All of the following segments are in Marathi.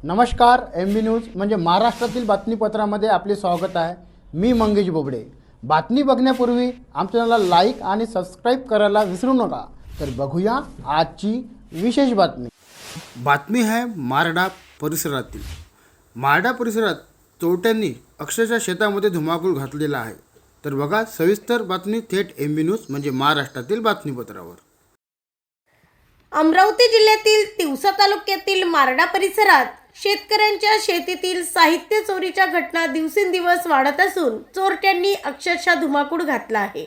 नमस्कार, MB न्यूज म्हणजे महाराष्ट्रातील बातमीपत्रामध्ये आपले स्वागत आहे। मी मंगेश बोबडे। बातमी बघण्यापूर्वी आमच्या चॅनलला लाईक आणि सबस्क्राईब करायला विसरू नका। तर बघूया आजची विशेष बातमी। बातमी आहे मारडा परिसरातील। मारडा परिसरात चोरट्यांनी अक्षरशः शेतामध्ये धुमाकूळ घातलेला आहे। तर बघा सविस्तर बातमी थेट MB न्यूज म्हणजे महाराष्ट्रातील बातमीपत्रावर। अमरावती जिल्ह्यातील तिवसा तालुक्यातील मारडा परिसरात शेतकऱ्यांच्या शेतीतील साहित्य चोरीच्या घटना दिवसेंदिवस वाढत असून चोरट्यांनी अक्षरशः धुमाकूळ घातला आहे।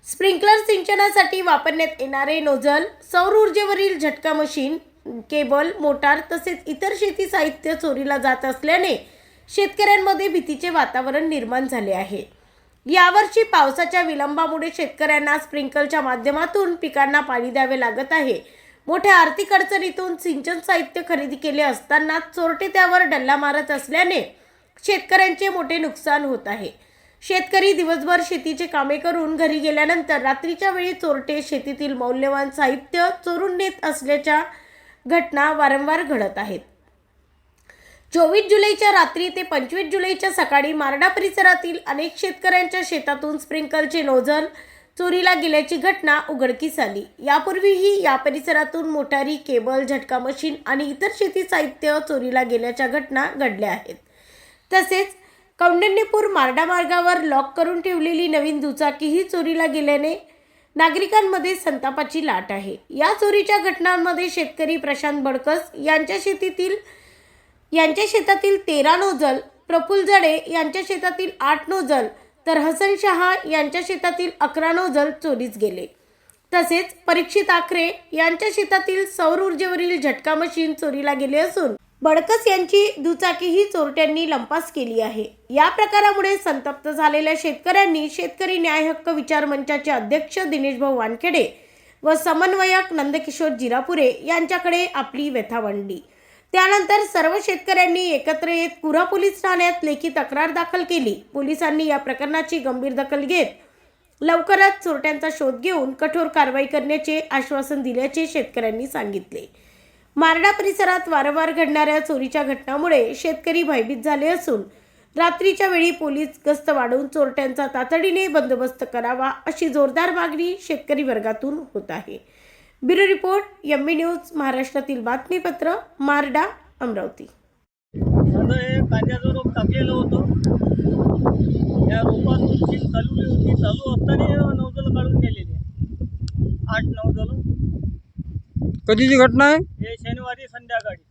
स्प्रिंकलर सिंचनासाठी वापरण्यात येणारे नोझल, सौर ऊर्जेवरील झटका मशीन, केबल, मोटार तसेच इतर शेती साहित्य चोरीला जात असल्याने शेतकऱ्यांमध्ये भीतीचे वातावरण निर्माण झाले आहे। यावर्षी पावसाच्या विलंबामुळे शेतकऱ्यांना स्प्रिंकलच्या माध्यमातून पिकांना पाणी द्यावे लागत आहे। मोठ्या आर्थिक अडचणीतून सिंचन साहित्य खरेदी केले असताना चोरटे त्यावर डल्ला मारत असल्याने शेतकऱ्यांचे मोठे नुकसान होत आहे। शेतकरी दिवसभर शेतीचे कामे करून घरी गेल्यानंतर रात्रीच्या वेळी चोरटे शेतीतील मौल्यवान साहित्य चोरून नेत असल्याच्या घटना वारंवार घडत आहेत। 24 जुलैच्या रात्री ते 25 जुलैच्या सकाळी मारडा परिसरातील अनेक शेतकऱ्यांच्या शेतातून स्प्रिंकलरचे नोझल चोरीला गेल्याची घटना उघडकीस आली। यापूर्वीही या परिसरातून मोटारी, केबल, झटका मशीन आणि इतर शेती साहित्य चोरीला गेल्याच्या घटना घडल्या आहेत। तसेच कौंडिण्यपूर मारडा मार्गावर लॉक करून ठेवलेली नवीन दुचाकीही चोरीला गेल्याने नागरिकांमध्ये संतापाची लाट आहे। या चोरीच्या घटनांमध्ये शेतकरी प्रशांत बडकस यांच्या शेतातील 13 नोझल, प्रफुल्ल जडे यांच्या शेतातील 8 नोझल तर हसन शहा यांच्या शेतातील 11 नोझल चोरीस गेले। तसेच परीक्षित आखरे यांच्या शेतातील सौर ऊर्जेवरील झटका मशीन चोरीला गेले असून बडकस यांची दुचाकीही चोरट्यांनी लंपास केली आहे। या प्रकारामुळे संतप्त झालेल्या शेतकऱ्यांनी शेतकरी न्याय हक्क विचार मंचाचे अध्यक्ष दिनेशभाऊ वानखेडे व समन्वयक नंदकिशोर जिरापुरे यांच्याकडे आपली व्यथा मांडली। त्यानंतर सर्व शेतकऱ्यांनी एकत्र येत कुरा पोलीस ठाण्यात लेखी तक्रार दाखल केली। पोलिसांनी या प्रकरणाची गंभीर दखल घेत लवकरच चोरट्यांचा शोध घेऊन कठोर कारवाई करण्याचे आश्वासन दिल्याचे शेतकऱ्यांनी सांगितले। मारडा परिसरात वारंवार घडणाऱ्या चोरीच्या घटनांमुळे शेतकरी भयभीत झाले असून रात्रीच्या वेळी पोलीस गस्त वाढवून चोरट्यांचा तातडीने बंदोबस्त करावा अशी जोरदार मागणी शेतकरी वर्गातून होत आहे। ब्युरो रिपोर्ट, MB न्यूज, महाराष्ट्रातील बातमीपत्र, मारडा, अमरावती। माझं हे कांद्याचं रोप टाकलेलं होतं। या रोपातून सीम चालू होती, चालू असताना नौजल काढून नेलेली 8 नौजल। कधीची घटना आहे? हे शनिवारी संध्याकाळी।